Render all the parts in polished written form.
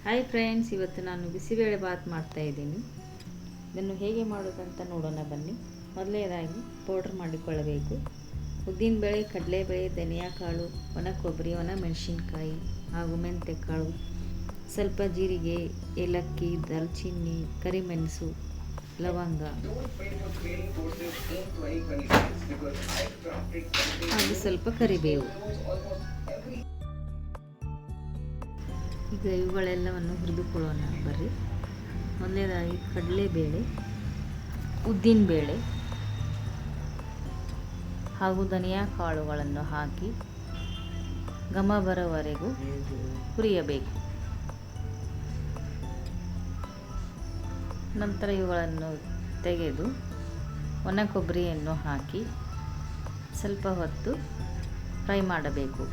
Hi friends, ಇವತ್ತು ನಾನು ಬಿಸಿಬೇಳೆ ಬಾತ್ ಮಾಡ್ತಾಯಿದ್ದೀನಿ. ಇದನ್ನು ಹೇಗೆ ಮಾಡೋದಂತ ನೋಡೋಣ ಬನ್ನಿ. ಮೊದಲನೇದಾಗಿ ಪೌಡ್ರ್ ಮಾಡಿಕೊಳ್ಳಬೇಕು. ಉದ್ದಿನಬೇಳೆ, ಕಡಲೆಬೇಳೆ, ಧನಿಯಾ ಕಾಳು, ಒಣ ಕೊಬ್ಬರಿ, ಒಣ ಮೆಣಸಿನ್ಕಾಯಿ ಹಾಗೂ ಮೆಂತ್ಯಕಾಳು, ಸ್ವಲ್ಪ ಜೀರಿಗೆ, ಏಲಕ್ಕಿ, ದಾಲ್ಚಿನ್ನಿ, ಕರಿಮೆಣಸು, ಲವಂಗ ಹಾಗೂ ಸ್ವಲ್ಪ ಕರಿಬೇವು. ಈಗ ಇವುಗಳೆಲ್ಲವನ್ನು ಹುರಿದುಕೊಳ್ಳೋಣ ಬರ್ರಿ. ಮೊದಲನೇದಾಗಿ ಕಡಲೆಬೇಳೆ, ಉದ್ದಿನಬೇಳೆ ಹಾಗೂ ಧನಿಯಾ ಕಾಳುಗಳನ್ನು ಹಾಕಿ ಘಮ ಬರೋವರೆಗೂ ಹುರಿಯಬೇಕು. ನಂತರ ಇವುಗಳನ್ನು ತೆಗೆದು ಒಣ ಕೊಬ್ಬರಿಯನ್ನು ಹಾಕಿ ಸ್ವಲ್ಪ ಹೊತ್ತು ಫ್ರೈ ಮಾಡಬೇಕು.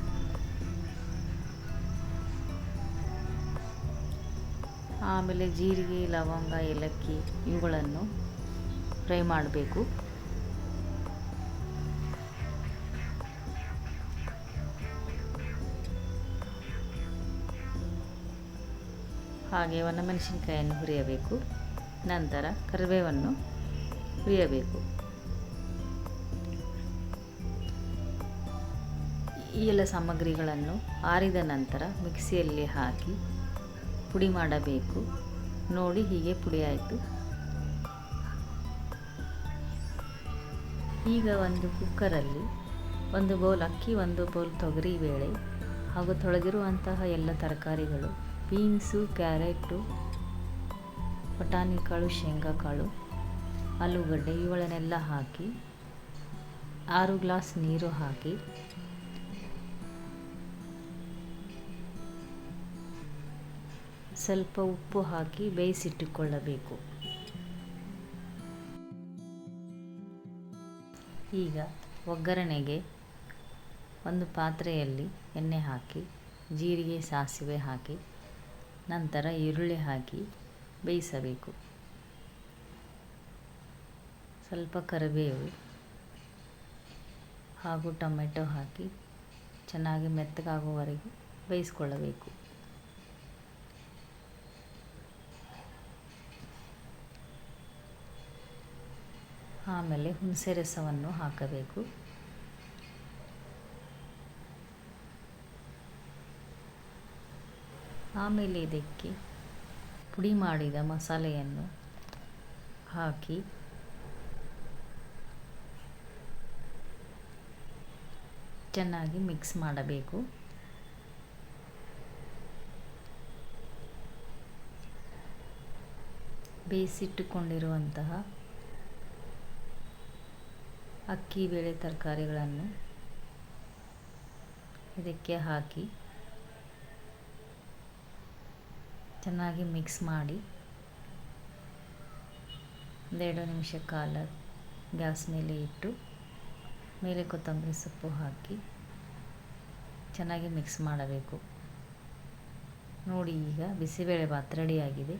ಆಮೇಲೆ ಜೀರಿಗೆ, ಲವಂಗ, ಏಲಕ್ಕಿ ಇವುಗಳನ್ನು ಫ್ರೈ ಮಾಡಬೇಕು. ಹಾಗೆ ಒಣಮೆಣಸಿನಕಾಯಿಯನ್ನು ಹುರಿಯಬೇಕು. ನಂತರ ಕರಿಬೇವನ್ನು ಹುರಿಯಬೇಕು. ಈ ಎಲ್ಲ ಸಾಮಗ್ರಿಗಳನ್ನು ಆರಿದ ನಂತರ ಮಿಕ್ಸಿಯಲ್ಲಿ ಹಾಕಿ ಪುಡಿ ಮಾಡಬೇಕು. ನೋಡಿ, ಹೀಗೆ ಪುಡಿ ಆಯಿತು. ಈಗ ಒಂದು ಕುಕ್ಕರಲ್ಲಿ 1 ಬೌಲ್ ಅಕ್ಕಿ, 1 ಬೌಲ್ ತೊಗರಿಬೇಳೆ ಹಾಗೂ ತೊಳೆದಿರುವಂತಹ ಎಲ್ಲ ತರಕಾರಿಗಳು, ಬೀನ್ಸು, ಕ್ಯಾರೆಟು, ಬಟಾಣಿಕಾಳು, ಶೇಂಗಾಕಾಳು, ಆಲೂಗಡ್ಡೆ ಇವುಗಳನ್ನೆಲ್ಲ ಹಾಕಿ 6 ಗ್ಲಾಸ್ ನೀರು ಹಾಕಿ ಸ್ವಲ್ಪ ಉಪ್ಪು ಹಾಕಿ ಬೇಯಿಸಿಟ್ಟುಕೊಳ್ಳಬೇಕು. ಈಗ ಒಗ್ಗರಣೆಗೆ ಒಂದು ಪಾತ್ರೆಯಲ್ಲಿ ಎಣ್ಣೆ ಹಾಕಿ ಜೀರಿಗೆ, ಸಾಸಿವೆ ಹಾಕಿ ನಂತರ ಈರುಳ್ಳಿ ಹಾಕಿ ಬೇಯಿಸಬೇಕು. ಸ್ವಲ್ಪ ಕರಿಬೇವು ಹಾಗೂ ಟೊಮೆಟೊ ಹಾಕಿ ಚೆನ್ನಾಗಿ ಮೆತ್ತಗಾಗುವವರೆಗೂ ಬೇಯಿಸಿಕೊಳ್ಳಬೇಕು. ಆಮೇಲೆ ಹುಣಸೆ ರಸವನ್ನು ಹಾಕಬೇಕು. ಆಮೇಲೆ ಇದಕ್ಕೆ ಪುಡಿ ಮಾಡಿದ ಮಸಾಲೆಯನ್ನು ಹಾಕಿ ಚೆನ್ನಾಗಿ ಮಿಕ್ಸ್ ಮಾಡಬೇಕು. ಬೇಯಿಸಿಟ್ಟುಕೊಂಡಿರುವಂತಹ ಅಕ್ಕಿ, ಬೇಳೆ, ತರಕಾರಿಗಳನ್ನು ಇದಕ್ಕೆ ಹಾಕಿ ಚೆನ್ನಾಗಿ ಮಿಕ್ಸ್ ಮಾಡಿ 1-2 ನಿಮಿಷ ಕಾಲ ಗ್ಯಾಸ್ ಮೇಲೆ ಇಟ್ಟು ಮೇಲೆ ಕೊತ್ತಂಬರಿ ಸೊಪ್ಪು ಹಾಕಿ ಚೆನ್ನಾಗಿ ಮಿಕ್ಸ್ ಮಾಡಬೇಕು. ನೋಡಿ, ಈಗ ಬಿಸಿಬೇಳೆ ಬಾತ್ ರೆಡಿಯಾಗಿದೆ.